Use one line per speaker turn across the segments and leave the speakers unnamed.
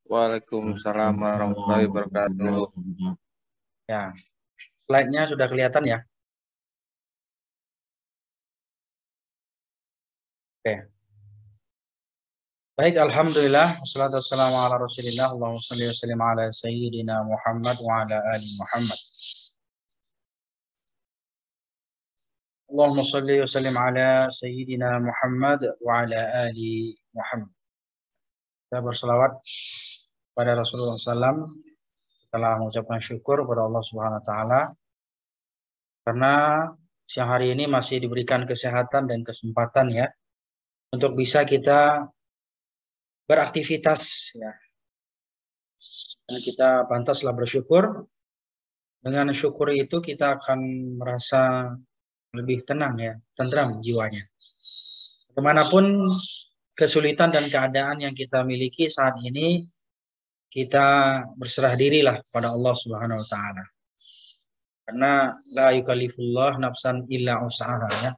Waalaikumsalam warahmatullahi wabarakatuh.
Ya, slide-nya sudah kelihatan ya. Oke. Baik, alhamdulillah. Wassalatu wassalamu ala Rasulillah. Allahumma shalli wa sallim ala sayyidina Muhammad wa ala ali Muhammad. Allahumma shalli wa sallim ala sayyidina Muhammad wa ala ali Muhammad. Kita berselawat pada Rasulullah SAW setelah mengucapkan syukur kepada Allah Subhanahu wa taala karena siang hari ini masih diberikan kesehatan dan kesempatan ya untuk bisa kita beraktivitas ya. Dan kita pantaslah bersyukur. Dengan syukur itu kita akan merasa lebih tenang ya, tentram jiwanya. Kemanapun kesulitan dan keadaan yang kita miliki saat ini, kita berserah dirilah pada Allah Subhanahu wa taala. Karena la yukallifullah nafsan illa usaha ya.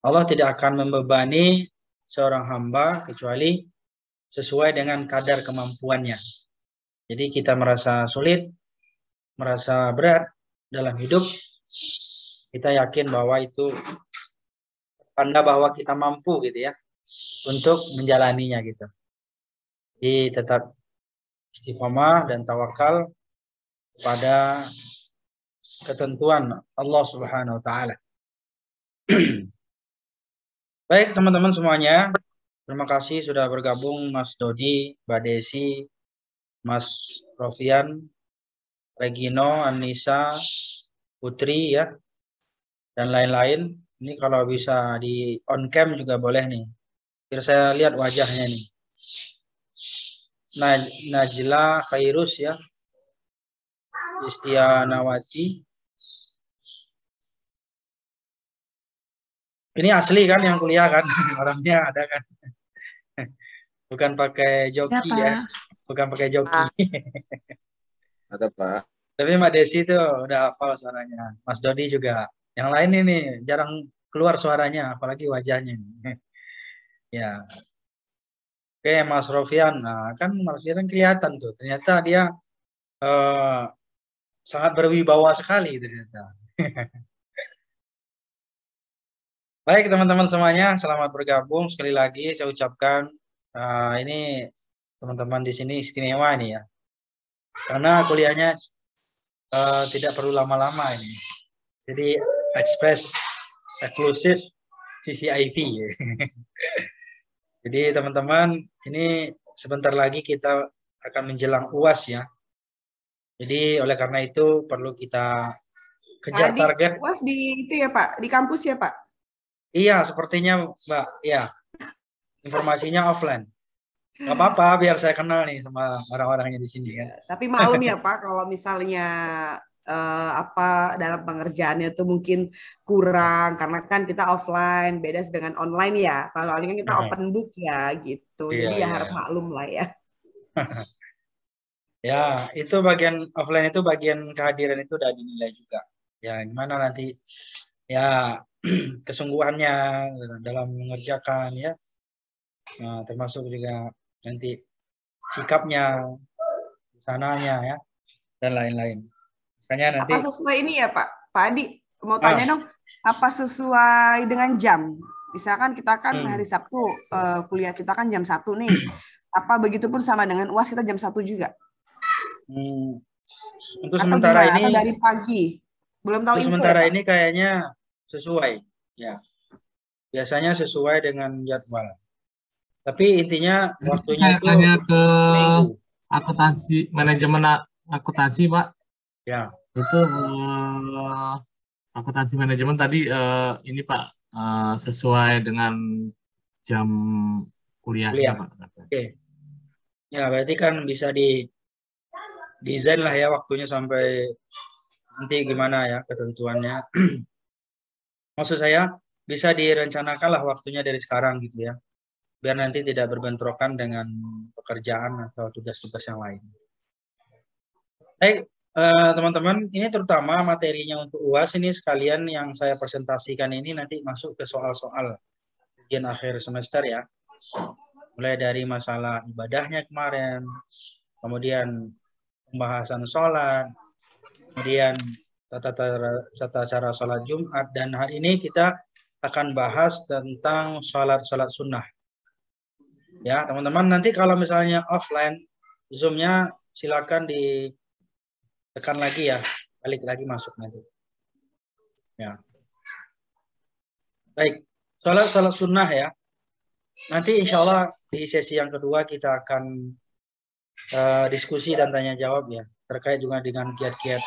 Allah tidak akan membebani seorang hamba kecuali sesuai dengan kadar kemampuannya. Jadi kita merasa sulit, merasa berat dalam hidup, kita yakin bahwa itu tanda bahwa kita mampu gitu ya untuk menjalaninya gitu. Jadi tetap istiqomah dan tawakal kepada ketentuan Allah Subhanahu wa taala. Baik teman-teman semuanya, terima kasih sudah bergabung Mas Dodi, Mbak Desi, Mas Rofian, Regino, Anissa, Putri ya, dan lain-lain. Ini kalau bisa di on cam juga boleh nih. Biar saya lihat wajahnya nih. Najla Khairus ya, Istianawati. Ini asli kan yang kuliah kan, orangnya ada kan. Bukan pakai joki ya, bukan pakai joki.
Ada Pak.
Tapi Mbak Desi itu udah hafal suaranya. Mas Dodi juga. Yang lain ini jarang keluar suaranya, apalagi wajahnya. Ya. Oke, Mas Rofian. Nah, kan Mas Rofian kelihatan tuh. Ternyata dia sangat berwibawa sekali ternyata. Baik teman-teman semuanya, selamat bergabung. Sekali lagi saya ucapkan ini teman-teman di sini istimewa nih ya. Karena kuliahnya tidak perlu lama-lama ini. Jadi express, eksklusif, VVIP. Jadi teman-teman, ini sebentar lagi kita akan menjelang UAS ya. Jadi oleh karena itu perlu kita kejar target.
UAS di itu ya Pak, di kampus ya Pak?
Iya, sepertinya Mbak. Ya, informasinya offline. Gak apa-apa, biar saya kenal nih sama orang-orangnya di sini kan.
Tapi maklum ya Pak, kalau misalnya dalam pengerjaannya tuh mungkin kurang karena kan kita offline, beda dengan online ya. Kalau ini kan kita open book ya gitu.
Iya,
jadi ya harus maklum lah ya.
Ya, itu bagian offline itu bagian kehadiran itu udah dinilai juga. Ya, gimana nanti ya kesungguhannya dalam mengerjakan ya. Nah, termasuk juga nanti sikapnya, sananya ya, dan lain-lain. Makanya nanti.
Apa sesuai ini ya Pak? Pak Adi, mau tanya dong, apa sesuai dengan jam? Misalkan kita kan hari Sabtu, kuliah kita kan jam 1 nih. Apa begitupun sama dengan UAS kita jam 1 juga?
Untuk sementara ini.
Atau dari pagi? Belum tahu info
sementara
ya,
ini kayaknya sesuai. Ya, biasanya sesuai dengan jadwal. Tapi intinya waktunya
saya
itu
tanya ke
minggu.
Akuntansi, manajemen akuntansi Pak.
Ya.
Itu akuntansi manajemen tadi ini Pak sesuai dengan jam kuliahnya Pak.
Oke. Ya berarti kan bisa di desain lah ya waktunya sampai nanti gimana ya ketentuannya. Maksud saya bisa direncanakan lah waktunya dari sekarang gitu ya. Biar nanti tidak berbentrokan dengan pekerjaan atau tugas-tugas yang lain. Baik, teman-teman, ini terutama materinya untuk UAS ini sekalian yang saya presentasikan ini nanti masuk ke soal-soal ujian akhir semester ya. Mulai dari masalah ibadahnya kemarin, kemudian pembahasan sholat, kemudian tata cara sholat Jumat, dan hari ini kita akan bahas tentang sholat sunnah. Ya, teman-teman, nanti kalau misalnya offline Zoom-nya silakan ditekan lagi ya, balik lagi masuk nanti. Ya. Baik, sholat sunnah ya. Nanti insya Allah di sesi yang kedua kita akan diskusi dan tanya jawab ya, terkait juga dengan kiat-kiat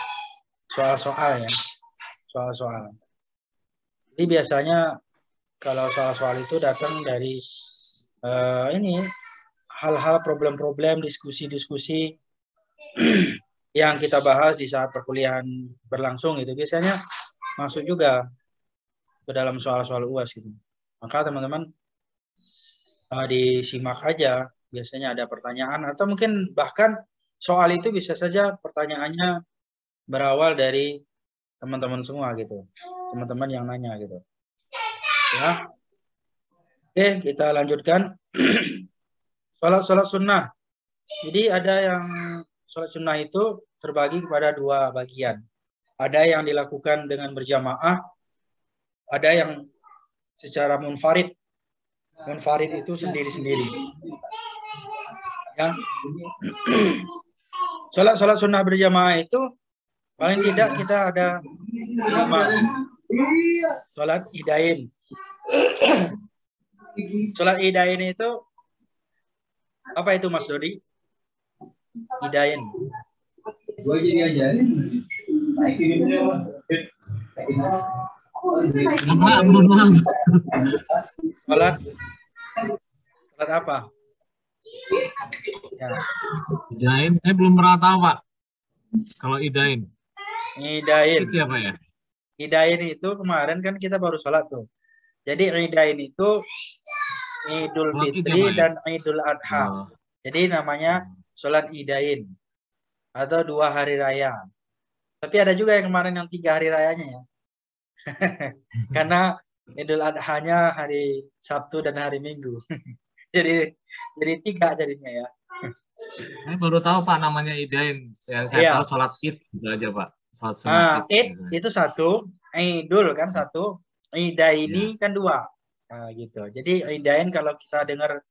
soal-soal ya, soal-soal. Jadi biasanya kalau soal-soal itu datang dari ini hal-hal problem-problem, diskusi-diskusi yang kita bahas di saat perkuliahan berlangsung itu biasanya masuk juga ke dalam soal-soal UAS gitu. Maka teman-teman disimak aja, biasanya ada pertanyaan atau mungkin bahkan soal itu bisa saja pertanyaannya berawal dari teman-teman semua gitu, teman-teman yang nanya gitu. Ya, oke kita lanjutkan. Sholat sunnah. Jadi ada yang sholat sunnah itu terbagi kepada dua bagian. Ada yang dilakukan dengan berjamaah, ada yang secara munfarid. Munfarid itu sendiri-sendiri. Ya. Sholat sunnah berjamaah itu paling tidak kita ada 5. Sholat idain. Sholat idain itu apa itu Mas Dodi? Idain. Sholat apa? Ya.
Idain, saya belum pernah tahu Pak. Kalau idain.
Idain.
Itu apa ya?
Idain itu kemarin kan kita baru sholat tuh. Jadi idain itu Idul Fitri dan Idul Adha. Jadi namanya sholat idain atau 2 hari raya. Tapi ada juga yang kemarin yang 3 hari rayanya ya. Karena Idul Adha-nya hari Sabtu dan hari Minggu. jadi 3 jadinya ya.
Saya baru tahu Pak namanya idain. Saya tahu sholat Id gitu aja Pak. Sholat
sunnah Id itu 1, Idul kan 1, idaini kan 2. Nah, gitu. Jadi idain kalau kita dengar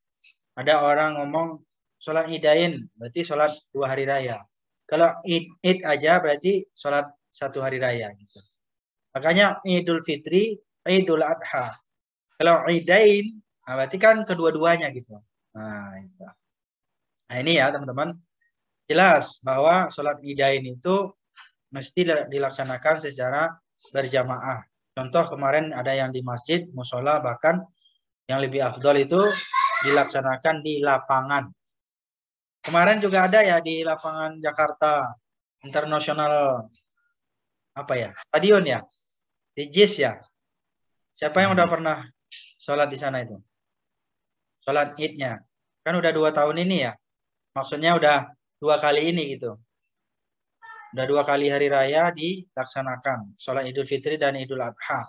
ada orang ngomong sholat idain berarti sholat 2 hari raya. Kalau id aja berarti sholat 1 hari raya gitu. Makanya Idul Fitri, Idul Adha. Kalau idain nah berarti kan kedua-duanya gitu. Nah, itu. Nah ini ya teman-teman. Jelas bahwa sholat idain itu mesti dilaksanakan secara berjamaah. Contoh kemarin ada yang di masjid, musola, bahkan yang lebih afdol itu dilaksanakan di lapangan. Kemarin juga ada ya di lapangan Jakarta Internasional apa ya? Stadion ya? Di JIS ya? Siapa yang udah pernah sholat di sana itu? Sholat Id-nya. Kan udah 2 tahun ini ya? Maksudnya udah 2 kali ini gitu. Udah 2 kali hari raya dilaksanakan. Sholat Idul Fitri dan Idul Adha.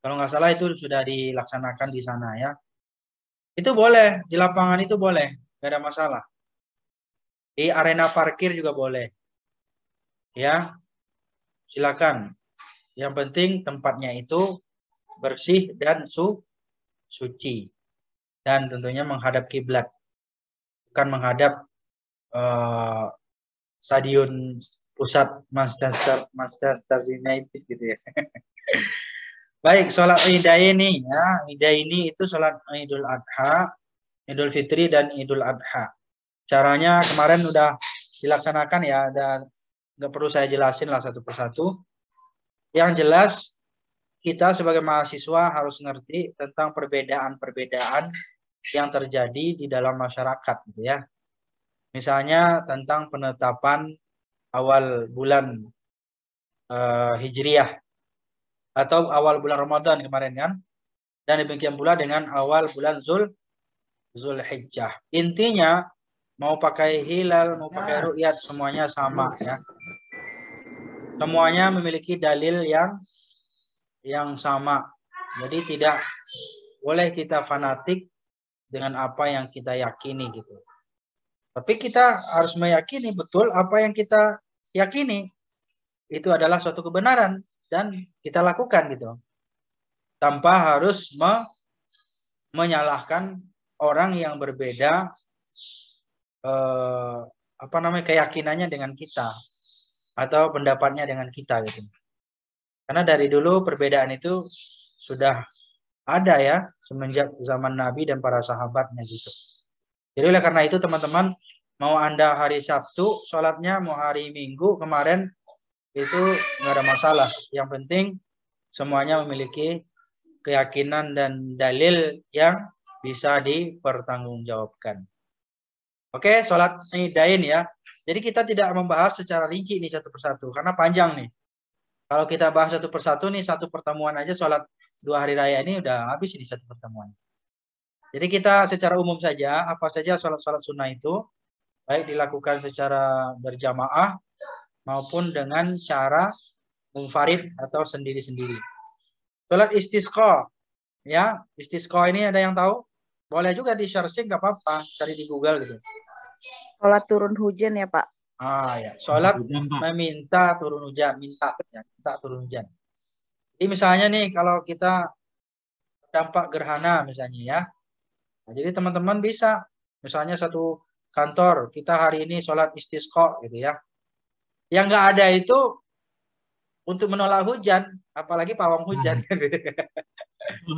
Kalau nggak salah itu sudah dilaksanakan di sana ya. Itu boleh. Di lapangan itu boleh. Nggak ada masalah. Di arena parkir juga boleh. Ya. Silakan. Yang penting tempatnya itu bersih dan suci. Dan tentunya menghadap kiblat. Bukan menghadap stadion pusat Manchester United gitu ya. Baik, sholat idaini ya. Idaini itu sholat Idul Adha, Idul Fitri dan Idul Adha. Caranya kemarin udah dilaksanakan ya, nggak perlu saya jelasin lah satu persatu. Yang jelas kita sebagai mahasiswa harus ngerti tentang perbedaan-perbedaan yang terjadi di dalam masyarakat gitu ya. Misalnya tentang penetapan awal bulan Hijriah atau awal bulan Ramadan kemarin kan, dan demikian pula dengan awal bulan Zulhijjah. Intinya mau pakai hilal, mau pakai ru'yat, semuanya sama ya. Semuanya memiliki dalil yang sama. Jadi tidak boleh kita fanatik dengan apa yang kita yakini gitu. Tapi kita harus meyakini betul apa yang kita yakini itu adalah suatu kebenaran dan kita lakukan gitu. Tanpa harus menyalahkan orang yang berbeda keyakinannya dengan kita atau pendapatnya dengan kita gitu. Karena dari dulu perbedaan itu sudah ada ya semenjak zaman Nabi dan para sahabatnya gitu. Jadi oleh karena itu teman-teman, mau Anda hari Sabtu sholatnya, mau hari Minggu kemarin, itu nggak ada masalah. Yang penting semuanya memiliki keyakinan dan dalil yang bisa dipertanggungjawabkan. Oke, sholat Idain ya. Jadi kita tidak membahas secara rinci nih satu persatu karena panjang nih. Kalau kita bahas satu persatu nih, satu pertemuan aja sholat 2 hari raya ini udah habis ini satu pertemuan. Jadi kita secara umum saja, apa saja sholat-sholat sunnah itu, baik dilakukan secara berjamaah maupun dengan cara munfarid atau sendiri-sendiri. Sholat istisqa, ya, istisqa ini ada yang tahu? Boleh juga di searching, nggak apa-apa, cari di Google gitu.
Sholat turun hujan ya Pak?
Ya, sholat meminta turun hujan, minta turun hujan. Jadi misalnya nih kalau kita dampak gerhana misalnya ya, nah, jadi teman-teman bisa misalnya satu kantor kita hari ini sholat istisqa gitu ya. Yang nggak ada itu untuk menolak hujan, apalagi pawang hujan.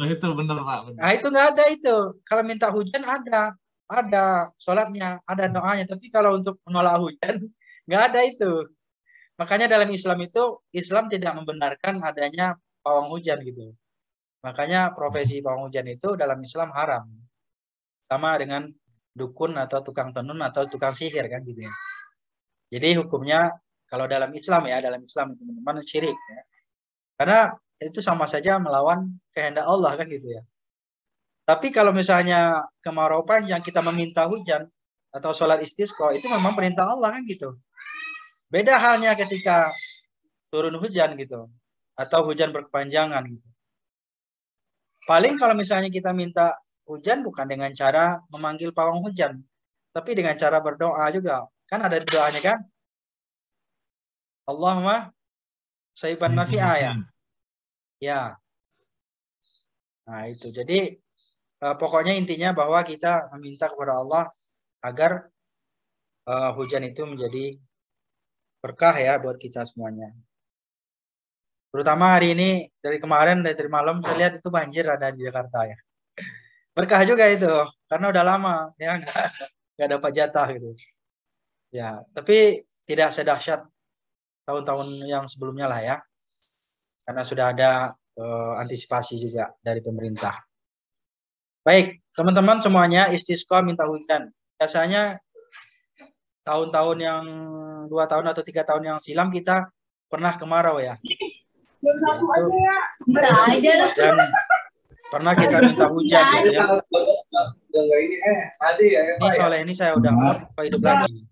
Itu benar Pak.
Nah itu nggak ada itu. Kalau minta hujan ada sholatnya, ada doanya. Tapi kalau untuk menolak hujan nggak ada itu. Makanya dalam Islam itu Islam tidak membenarkan adanya pawang hujan gitu. Makanya profesi pawang hujan itu dalam Islam haram. Sama dengan dukun atau tukang tenun atau tukang sihir kan gitu ya. Jadi hukumnya kalau dalam Islam ya, dalam Islam teman-teman syirik ya. Karena itu sama saja melawan kehendak Allah kan gitu ya. Tapi kalau misalnya kemarau panjang kita meminta hujan atau sholat istisqa itu memang perintah Allah kan gitu. Beda halnya ketika turun hujan gitu atau hujan berkepanjangan gitu. Paling kalau misalnya kita minta hujan bukan dengan cara memanggil pawang hujan, tapi dengan cara berdoa juga. Kan ada doanya kan? Allahumma sayyiban nafi'a ya. Ya. Nah itu. Jadi pokoknya intinya bahwa kita meminta kepada Allah agar hujan itu menjadi berkah ya buat kita semuanya. Terutama hari ini dari kemarin dari malam saya lihat itu banjir ada di Jakarta ya. Berkah juga itu karena udah lama ya nggak dapat jatah gitu. Ya, tapi tidak sedahsyat tahun-tahun yang sebelumnya lah ya. Karena sudah ada antisipasi juga dari pemerintah. Baik, teman-teman semuanya istisqa minta hujan. Biasanya tahun-tahun yang 2 tahun atau 3 tahun yang silam kita pernah kemarau ya. Dan pernah kita minta hujan gitu ya. Ini soalnya ini saya udah mau hidup lagi.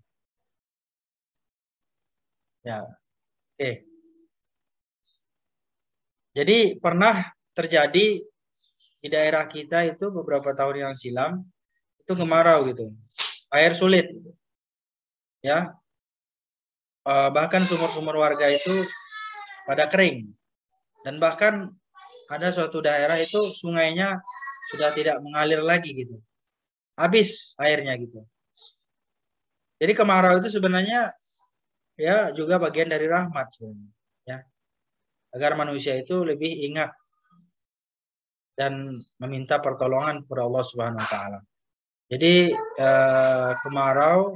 Ya, oke. Jadi pernah terjadi di daerah kita itu beberapa tahun yang silam itu kemarau gitu, air sulit, ya. Bahkan sumur-sumur warga itu pada kering dan bahkan ada suatu daerah itu sungainya sudah tidak mengalir lagi gitu, habis airnya gitu. Jadi kemarau itu sebenarnya ya juga bagian dari rahmat sebenarnya, ya. Agar manusia itu lebih ingat dan meminta pertolongan kepada Allah Subhanahu wa taala. Jadi kemarau,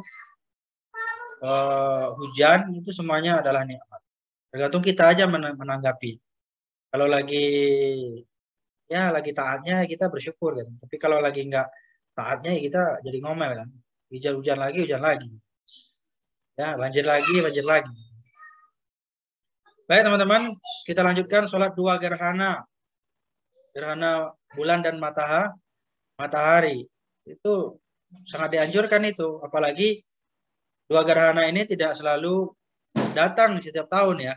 hujan itu semuanya adalah nikmat. Tergantung kita aja menanggapi. Kalau lagi taatnya kita bersyukur kan. Tapi kalau lagi nggak taatnya kita jadi ngomel kan. Hujan lagi. Ya, banjir lagi. Baik teman-teman, kita lanjutkan sholat 2 gerhana. Gerhana bulan dan matahari. Itu sangat dianjurkan itu. Apalagi 2 gerhana ini tidak selalu datang setiap tahun ya.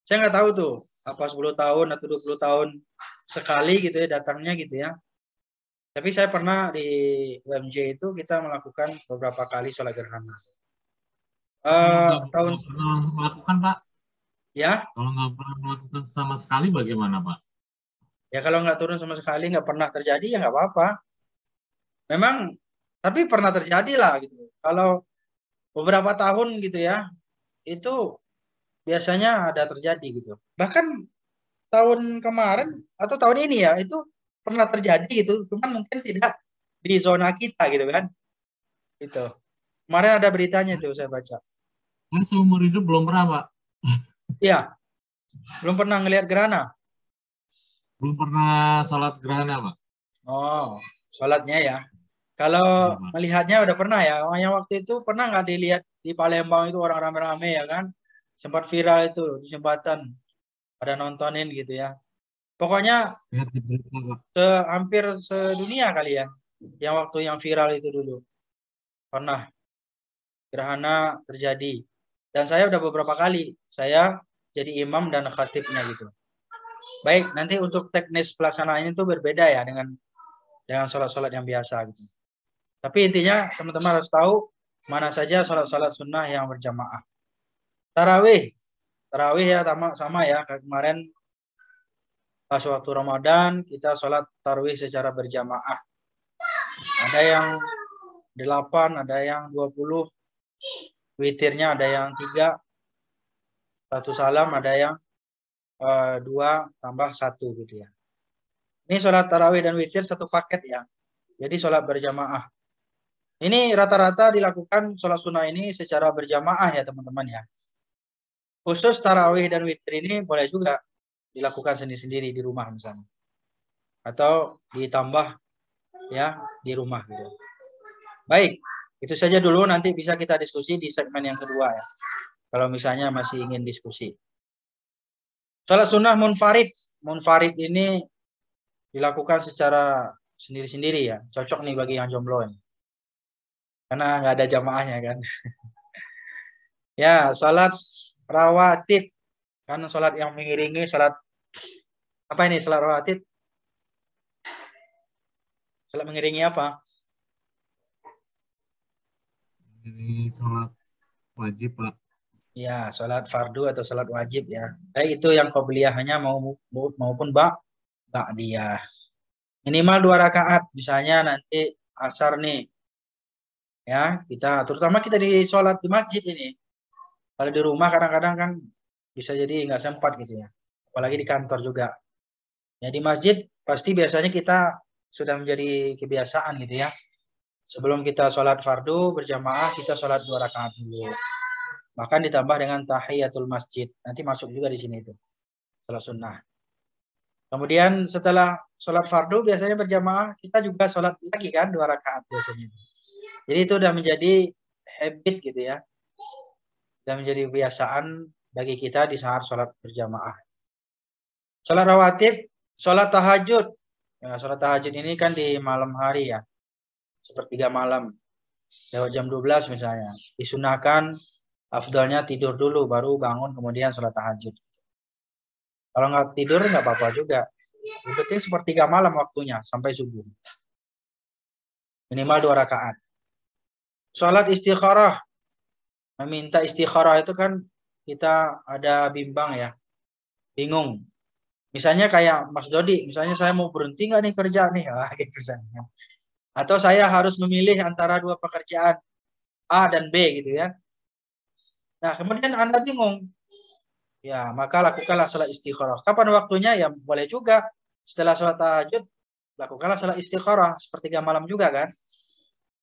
Saya nggak tahu tuh, apa 10 tahun atau 20 tahun sekali gitu ya datangnya gitu ya. Tapi saya pernah di UMJ itu kita melakukan beberapa kali sholat gerhana.
Kalau
Tahun
nggak pernah melakukan, Pak,
ya,
kalau nggak pernah melakukan sama sekali bagaimana, Pak?
ya kalau nggak turun sama sekali nggak pernah terjadi ya nggak apa-apa. Memang tapi pernah terjadi lah gitu. Kalau beberapa tahun gitu ya, itu biasanya ada terjadi gitu. Bahkan tahun kemarin atau tahun ini ya itu pernah terjadi gitu, cuman mungkin tidak di zona kita gitu kan. Itu. Kemarin ada beritanya tuh saya baca.
Saya seumur hidup belum pernah, Pak.
Iya, belum pernah ngelihat gerhana.
Belum pernah sholat gerhana, Pak.
Oh, sholatnya ya. Kalau
Iya, Pak.
melihatnya udah pernah ya. Yang waktu itu pernah nggak dilihat di Palembang itu orang rame-rame ya kan? Sempat viral itu di jembatan. Pada nontonin gitu ya. Pokoknya
Lihat di berita, Pak.
hampir sedunia kali ya. Yang waktu yang viral itu dulu. Pernah gerhana terjadi. Dan saya udah beberapa kali. Saya jadi imam dan khatibnya gitu. Baik, nanti untuk teknis pelaksanaannya itu berbeda ya dengan sholat-sholat yang biasa gitu. Tapi intinya teman-teman harus tahu mana saja sholat-sholat sunnah yang berjamaah. Tarawih ya sama ya kayak kemarin pas waktu Ramadan kita sholat tarawih secara berjamaah. Ada yang 8, ada yang 20, witirnya ada yang 3, satu salam, ada yang 2 tambah 1 gitu ya. Ini sholat tarawih dan witir satu paket ya. Jadi sholat berjamaah. Ini rata-rata dilakukan sholat sunnah ini secara berjamaah ya teman-teman ya. Khusus tarawih dan witir ini boleh juga dilakukan sendiri-sendiri di rumah misalnya. Atau ditambah ya di rumah gitu. Baik, itu saja dulu, nanti bisa kita diskusi di segmen yang kedua ya. Kalau misalnya masih ingin diskusi. Sholat sunnah munfarid. Munfarid ini dilakukan secara sendiri-sendiri ya. Cocok nih bagi yang jomblo ini. Karena nggak ada jamaahnya kan. Ya, sholat rawatib. Kan sholat yang mengiringi sholat. Apa ini sholat rawatib? Sholat mengiringi apa?
Ini sholat wajib, Pak.
Ya, sholat fardu atau sholat wajib ya. Baik itu yang qobliyahnya maupun ba'diyah. Minimal 2 rakaat. Misalnya nanti asar nih. Ya, terutama kita di sholat di masjid ini. Kalau di rumah kadang-kadang kan bisa jadi nggak sempat gitu ya. Apalagi di kantor juga. Ya di masjid pasti biasanya kita sudah menjadi kebiasaan gitu ya. Sebelum kita sholat fardu berjamaah kita sholat 2 rakaat dulu. Bahkan ditambah dengan tahiyatul masjid. Nanti masuk juga di sini itu. Sholat sunnah. Kemudian setelah sholat fardu biasanya berjamaah kita juga sholat lagi kan 2 rakaat biasanya. Jadi itu udah menjadi habit gitu ya. Dan menjadi kebiasaan bagi kita di saat sholat berjamaah. Sholat rawatib, sholat tahajud. Ya, sholat tahajud ini kan di malam hari ya. Sepertiga malam. Lewat jam 12 misalnya. Disunahkan afdalnya tidur dulu baru bangun kemudian sholat tahajud. Kalau nggak tidur nggak apa-apa juga. Yang penting sepertiga malam waktunya sampai subuh. Minimal 2 rakaat. Sholat istikharah. Meminta istikharah itu kan kita ada bimbang ya. Bingung. Misalnya kayak Mas Dodi, misalnya saya mau berhenti nggak nih kerja nih. Wah, gitu misalnya. Atau saya harus memilih antara 2 pekerjaan A dan B gitu ya. Nah, kemudian Anda bingung. Ya, maka lakukanlah sholat istikharah. Kapan waktunya? Ya, boleh juga. Setelah sholat tahajud, lakukanlah sholat istikharah. Sepertiga malam juga kan.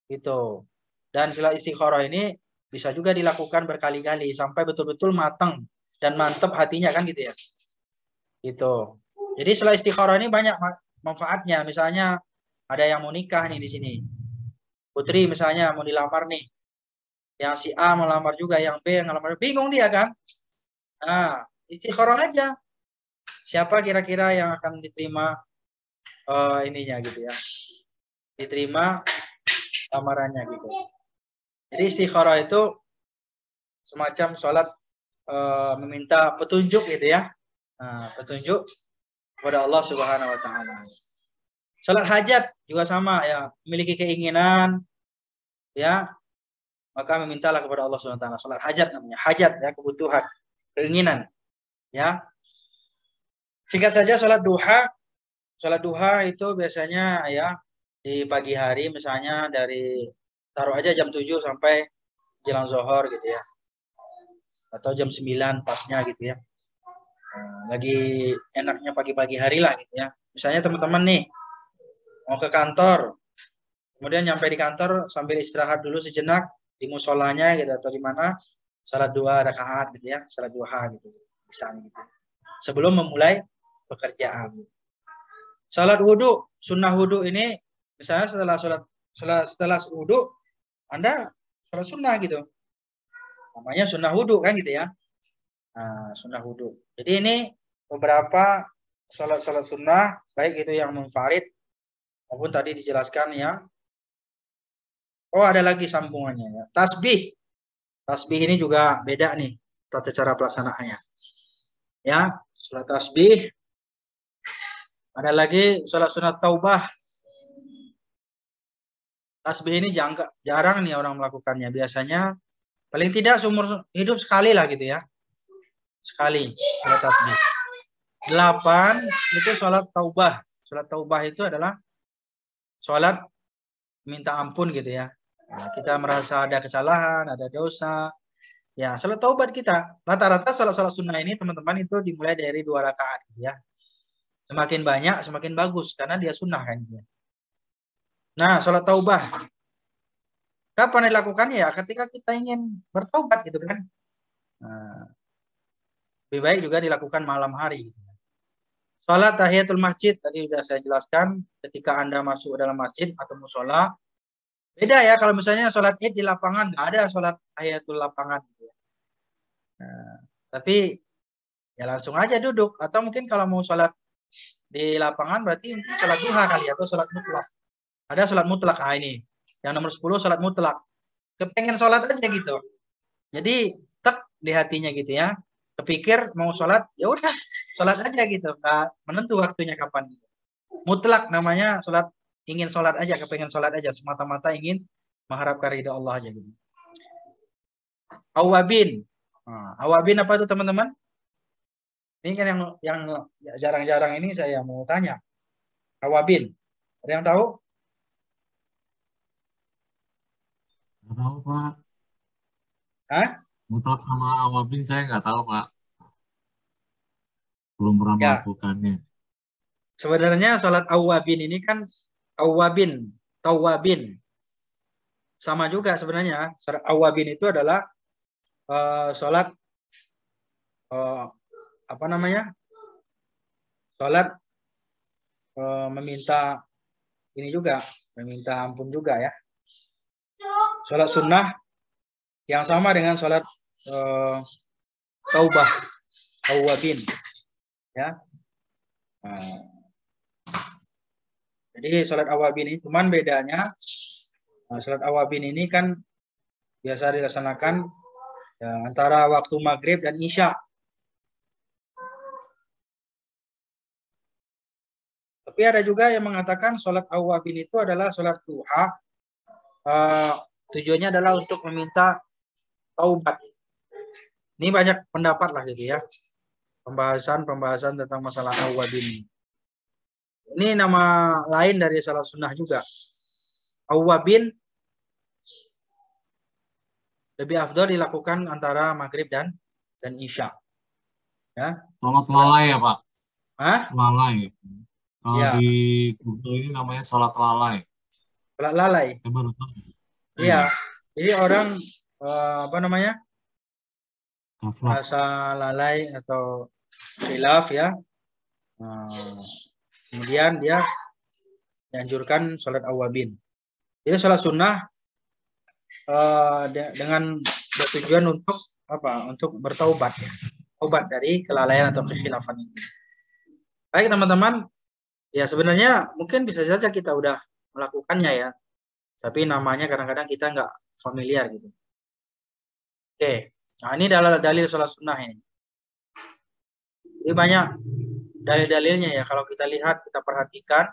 Gitu. Dan sholat istikharah ini bisa juga dilakukan berkali-kali. Sampai betul-betul matang dan mantap hatinya kan gitu ya. Gitu. Jadi sholat istikharah ini banyak manfaatnya. Misalnya ada yang mau nikah nih di sini. Putri misalnya mau dilamar nih. Yang si A mau lamar juga, yang B yang lamar. Bingung dia kan. Nah, istikharah aja. Siapa kira-kira yang akan diterima ininya gitu ya. Diterima lamarannya gitu. Jadi istikharah itu semacam sholat meminta petunjuk gitu ya. Nah, petunjuk kepada Allah Subhanahu wa taala. Salat hajat juga sama ya, memiliki keinginan ya, maka memintalah kepada Allah Subhanahu wa taala. Salat hajat namanya, hajat ya, kebutuhan, keinginan ya. Singkat saja salat duha. Salat duha itu biasanya ya di pagi hari, misalnya dari taruh aja jam 7 sampai jelang zuhur gitu ya. Atau jam 9 pasnya gitu ya. Lagi enaknya pagi-pagi hari lah gitu ya. Misalnya teman-teman nih mau ke kantor, kemudian nyampe di kantor sambil istirahat dulu sejenak di musolanya gitu atau di mana, salat 2 rakaat gitu ya, salat duha gitu misalnya gitu. Sebelum memulai pekerjaan. Salat wudhu, sunnah wudhu ini misalnya setelah wudhu Anda salat sunnah gitu. Namanya sunnah wudhu kan gitu ya. Nah, sunnah wudhu. Jadi ini beberapa salat sunnah, baik itu yang munfarid maupun tadi dijelaskan ya. Oh, ada lagi sambungannya ya. Tasbih. Tasbih ini juga beda nih tata cara pelaksanaannya. Ya, salat tasbih. Ada lagi salat sunat taubah. Tasbih ini jarang nih orang melakukannya. Biasanya paling tidak seumur hidup sekali lah gitu ya. Sekali salat tasbih. 8 itu salat taubah. Salat taubah itu adalah salat minta ampun gitu ya. Nah, kita merasa ada kesalahan, ada dosa. Ya, salat taubat kita. Rata-rata salat-salat sunnah ini teman-teman itu dimulai dari 2 rakaat gitu ya. Semakin banyak, semakin bagus karena dia sunnah kan gitu ya. Nah, salat taubah. Kapan dilakukan ya? Ketika kita ingin bertaubat gitu kan. Nah, lebih baik juga dilakukan malam hari. Salat tahiyatul masjid tadi sudah saya jelaskan, ketika Anda masuk dalam masjid atau musola. Beda ya kalau misalnya salat Id di lapangan, nggak ada salat tahiyatul lapangan gitu ya. Nah, tapi ya langsung aja duduk, atau mungkin kalau mau salat di lapangan berarti mungkin salat duha kali atau salat mutlak. Ada salat mutlak. Ah, ini yang nomor 10 salat mutlak. Kepengen salat aja gitu. Jadi tek di hatinya gitu ya. Kepikir mau salat, ya udah salat aja gitu. Nggak menentu waktunya kapan. Mutlak namanya, salat ingin salat aja, kepengen salat aja, semata-mata ingin mengharapkan ridha Allah aja gitu. Awabin. Nah, awabin apa itu teman-teman? Ini kan yang jarang-jarang ini saya mau tanya. Awabin. Ada yang tahu?
Nggak tahu, Pak.
Hah?
Mutlak sama awabin saya nggak tahu, Pak. Belum pernah
Ya.
melakukannya.
Sebenarnya salat awabin ini kan awabin, tawabin. Sama juga sebenarnya. Salat awabin itu adalah salat apa namanya? Salat meminta ini juga, meminta ampun juga ya. Salat sunnah yang sama dengan salat taubah, awabin. Ya. Nah, jadi salat awabin ini cuman bedanya salat awabin ini kan biasa dilaksanakan ya, antara waktu maghrib dan isya. Tapi ada juga yang mengatakan salat awabin itu adalah salat duha. Tujuannya adalah untuk meminta taubat. Ini banyak pendapat lah gitu ya. Pembahasan tentang masalah awabin. Ini nama lain dari salat sunnah juga. Awabin lebih afdal dilakukan antara maghrib dan isya. Ya.
Salat lalai ya, Pak?
Hah?
Lalai. Kalau
Ya.
di Google ini namanya salat lalai.
Salat lalai.
Saya baru tahu.
Iya. Jadi orang apa namanya?
Kafrak.
Rasa lalai atau khilaf ya. Kemudian dia dianjurkan salat awabin. Jadi salat sunnah dengan bertujuan untuk apa? Untuk bertaubat ya. Taubat dari kelalaian atau kekhilafan ini. Baik teman-teman, ya sebenarnya mungkin bisa saja kita udah melakukannya ya. Tapi namanya kadang-kadang kita nggak familiar gitu. Oke. Nah, ini dalil salat sunnah ini. Ini banyak dalil-dalilnya ya. Kalau kita lihat, kita perhatikan,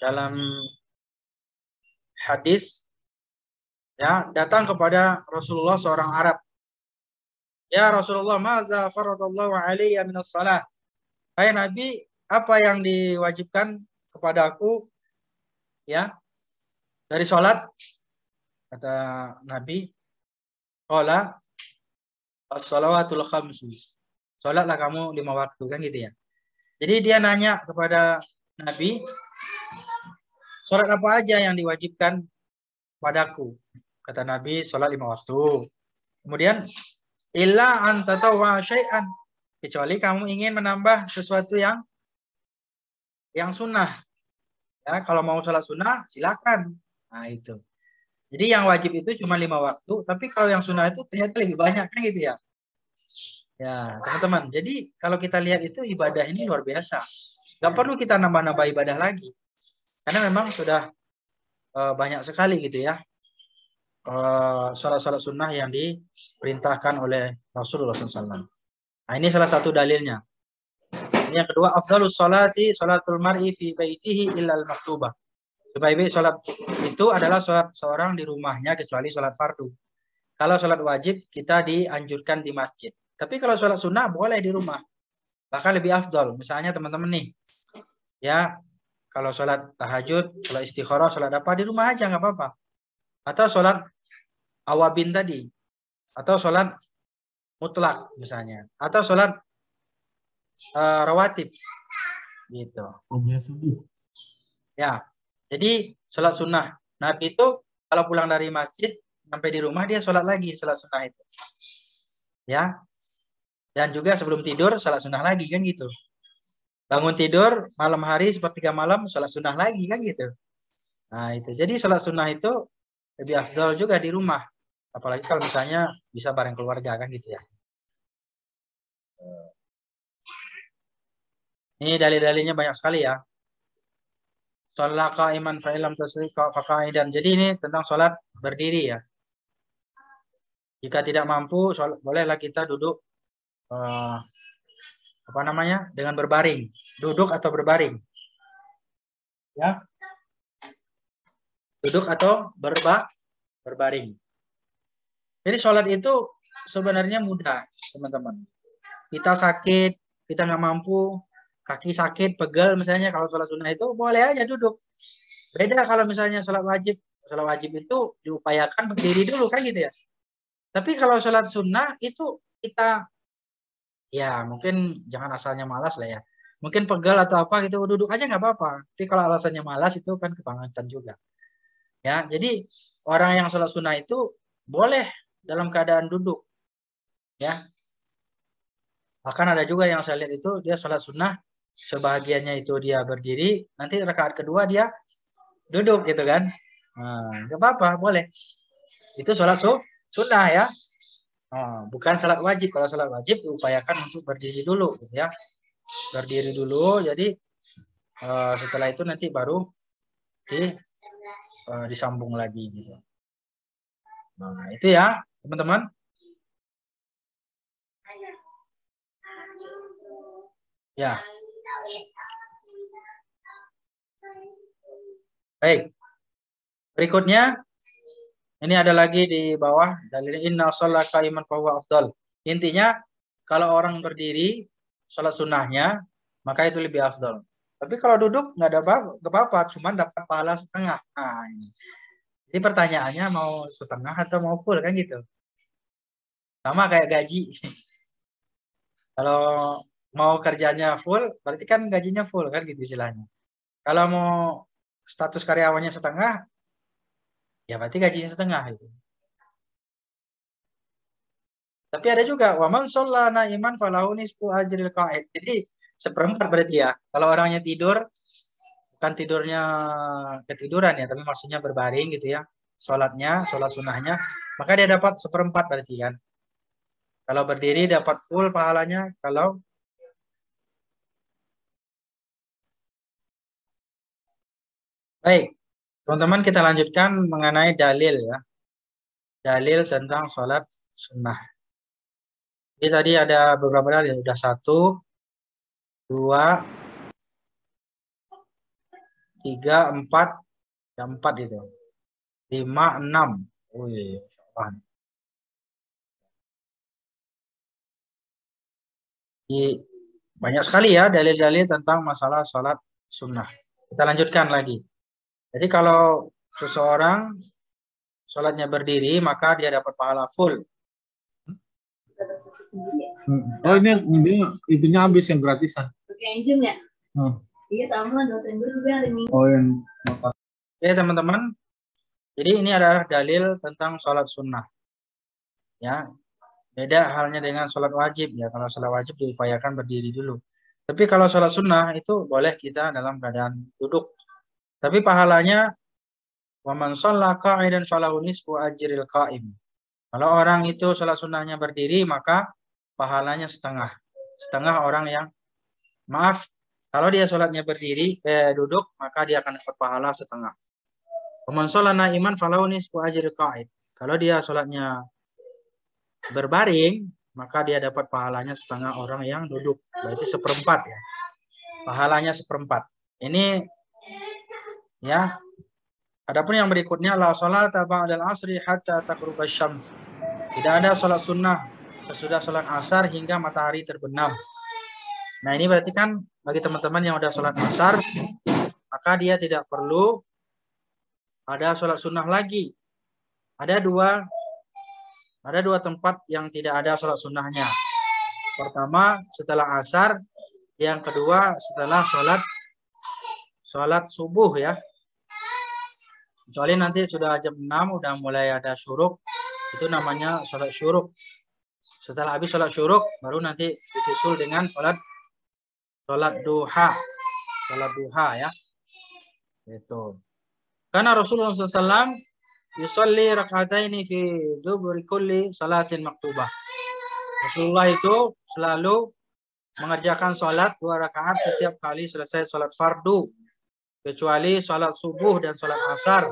dalam hadis ya datang kepada Rasulullah seorang Arab. Ya Rasulullah, madza faradallahu alayya minas shalah. Hai Nabi, apa yang diwajibkan kepada aku ya dari sholat? Kata Nabi, qala as-shalawatul khamsu. Sholatlah kamu 5 waktu, kan gitu ya. Jadi dia nanya kepada Nabi, sholat apa aja yang diwajibkan padaku? Kata Nabi, sholat 5 waktu. Kemudian, illa an tatawwa syai'an. Kecuali kamu ingin menambah sesuatu yang sunnah. Ya, kalau mau sholat sunnah, silakan. Nah, itu. Jadi yang wajib itu cuma 5 waktu, tapi kalau yang sunnah itu ternyata lebih banyak, kan gitu ya. Ya, teman-teman. Jadi kalau kita lihat itu ibadah ini luar biasa. Gak perlu kita nambah-nambah ibadah lagi. Karena memang sudah banyak sekali gitu ya. Sholat-sholat sunnah yang diperintahkan oleh Rasulullah SAW. Nah, ini salah satu dalilnya. Ini yang kedua, afdalus sholati sholatul mar'i fi baitihi illal maktubah. Sebaik-baik sholat itu adalah sholat seorang di rumahnya kecuali sholat fardu. Kalau sholat wajib kita dianjurkan di masjid. Tapi kalau sholat sunnah boleh di rumah. Bahkan lebih afdal. Misalnya teman-teman nih, ya kalau sholat tahajud, sholat istikharah, sholat apa di rumah aja nggak apa-apa. Atau sholat awabin tadi, atau sholat mutlak misalnya, atau sholat rawatib, gitu. Ya, jadi sholat sunnah. Nabi itu kalau pulang dari masjid sampai di rumah dia sholat lagi sholat sunnah itu. Ya, dan juga sebelum tidur sholat sunnah lagi, kan gitu. Bangun tidur malam hari sepertiga malam sholat sunnah lagi, kan gitu. Nah itu, jadi sholat sunnah itu lebih afdal juga di rumah. Apalagi kalau misalnya bisa bareng keluarga, kan gitu ya. Ini dalil-dalilnya banyak sekali ya. Sholat qa'iman fa'ilam tasri qa'idan. Jadi ini tentang sholat berdiri ya. Jika tidak mampu, bolehlah kita duduk dengan berbaring, duduk atau berbaring, ya, duduk atau berbaring. Jadi sholat itu sebenarnya mudah, teman-teman. Kita sakit, kita nggak mampu, kaki sakit, pegel misalnya, kalau sholat sunnah itu boleh aja duduk. Beda kalau misalnya sholat wajib itu diupayakan berdiri dulu, kan gitu ya. Tapi kalau sholat sunnah itu kita ya mungkin jangan asalnya malas lah ya. Mungkin pegal atau apa gitu, duduk aja nggak apa-apa. Tapi kalau alasannya malas itu kan kebangetan juga. Ya, jadi orang yang sholat sunnah itu boleh dalam keadaan duduk. Ya. Bahkan ada juga yang saya lihat itu dia sholat sunnah, sebahagiannya itu dia berdiri, nanti rakaat kedua dia duduk gitu kan. Nah, nggak apa-apa, boleh. Itu sholat sunnah ya. Bukan salat wajib. Kalau salat wajib diupayakan untuk berdiri dulu, gitu ya. Berdiri dulu. Jadi setelah itu nanti baru disambung lagi, gitu. Nah itu ya, teman-teman. Ya. Baik. Berikutnya. Ini ada lagi di bawah dalil inna sholat qa'iman fahuwa afdal. Intinya kalau orang berdiri sholat sunnahnya maka itu lebih afdal. Tapi kalau duduk nggak ada apa-apa, cuma dapat pahala setengah. Nah, ini. Jadi pertanyaannya mau setengah atau mau full, kan gitu. Sama kayak gaji. Kalau mau kerjanya full berarti kan gajinya full, kan gitu istilahnya. Kalau mau status karyawannya setengah, ya berarti gajinya setengah itu. Tapi ada juga waman sholana iman falahu nisfu ajril qa'id. Jadi seperempat berarti ya. Kalau orangnya tidur, bukan tidurnya ketiduran ya, tapi maksudnya berbaring gitu ya. Sholat sunnahnya, maka dia dapat seperempat berarti kan. Kalau berdiri dapat full pahalanya. Kalau baik, teman-teman kita lanjutkan mengenai dalil ya. Dalil tentang sholat sunnah. Jadi tadi ada beberapa dalil, udah 1, 2, 3, 4, ada 4 itu. 5, 6. Wih, banyak sekali ya dalil-dalil tentang masalah sholat sunnah. Kita lanjutkan lagi. Jadi kalau seseorang sholatnya berdiri, maka dia dapat pahala full.
Oh, ini itunya habis yang gratisan.
Pakai engine ya? Iya sama, dosen gue juga hari Minggu.
Oh, yang
Oke teman-teman. Jadi ini adalah dalil tentang sholat sunnah. Ya, beda halnya dengan sholat wajib ya. Kalau sholat wajib diupayakan berdiri dulu. Tapi kalau sholat sunnah itu boleh kita dalam keadaan duduk. Tapi pahalanya wa man shalla qa'idan falahu nisfu ajril qa'im. Kalau orang itu sholat sunnahnya berdiri, maka pahalanya setengah. Setengah orang yang, maaf, kalau dia sholatnya berdiri, duduk, maka dia akan dapat pahala setengah. Wa man shalla na'iman falahu nisfu ajril qa'id. Kalau dia sholatnya berbaring, maka dia dapat pahalanya setengah orang yang duduk. Berarti seperempat ya. Pahalanya seperempat. Ini ya. Adapun yang berikutnya, la sholata ba'dal asri hatta taghrubasy syams. Tidak ada sholat sunnah sesudah sholat asar hingga matahari terbenam. Nah ini berarti kan bagi teman-teman yang udah sholat asar, maka dia tidak perlu ada sholat sunnah lagi. Ada dua tempat yang tidak ada sholat sunnahnya. Pertama setelah asar, yang kedua setelah sholat subuh ya. Kecuali nanti sudah jam 6 udah mulai ada syuruk, itu namanya sholat syuruk. Setelah habis sholat syuruk baru nanti disusul dengan sholat duha. Sholat duha ya. Itu. Karena Rasulullah SAW yusalli rak'ataini fi duburi kulli salatin maktubah. Rasulullah itu selalu mengerjakan sholat 2 rakaat setiap kali selesai sholat fardu. Kecuali sholat subuh dan sholat asar.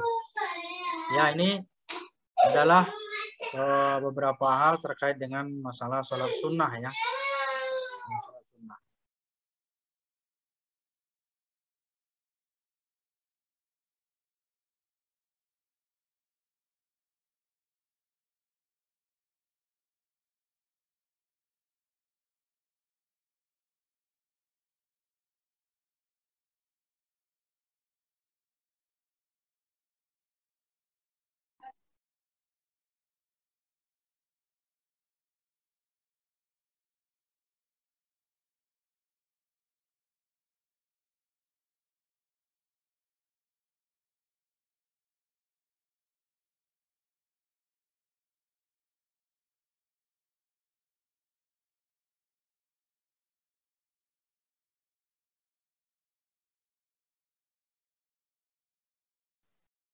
Ya ini adalah beberapa hal terkait dengan masalah sholat sunnah ya. Sholat sunnah.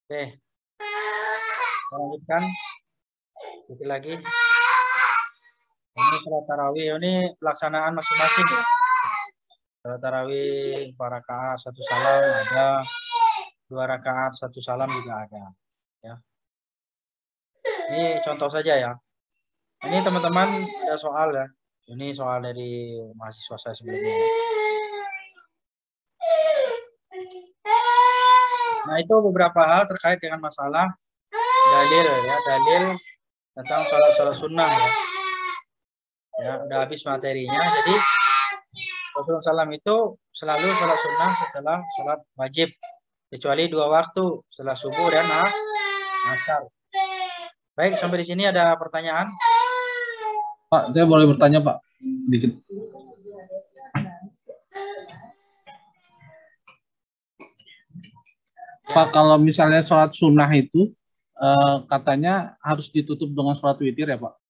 Oke. Kita lanjutkan. Sedikit lagi. Ini sholat tarawih. Ini pelaksanaan masing-masing ya. Sholat tarawih 4 rakaat 1 salam ada. 2 rakaat 1 salam juga ada. Ya. Ini contoh saja ya. Ini teman-teman ada soal ya. Ini soal dari mahasiswa saya sebelumnya. Nah itu beberapa hal terkait dengan masalah dalil ya, dalil tentang sholat sunnah ya. Ya udah habis materinya. Jadi Rasulullah SAW itu selalu sholat sunnah setelah sholat wajib, kecuali 2 waktu setelah subuh dan asar. Baik, sampai di sini ada pertanyaan?
Pak, saya boleh bertanya Pak dikit. Pak, kalau misalnya sholat sunnah itu katanya harus ditutup dengan sholat witir ya Pak?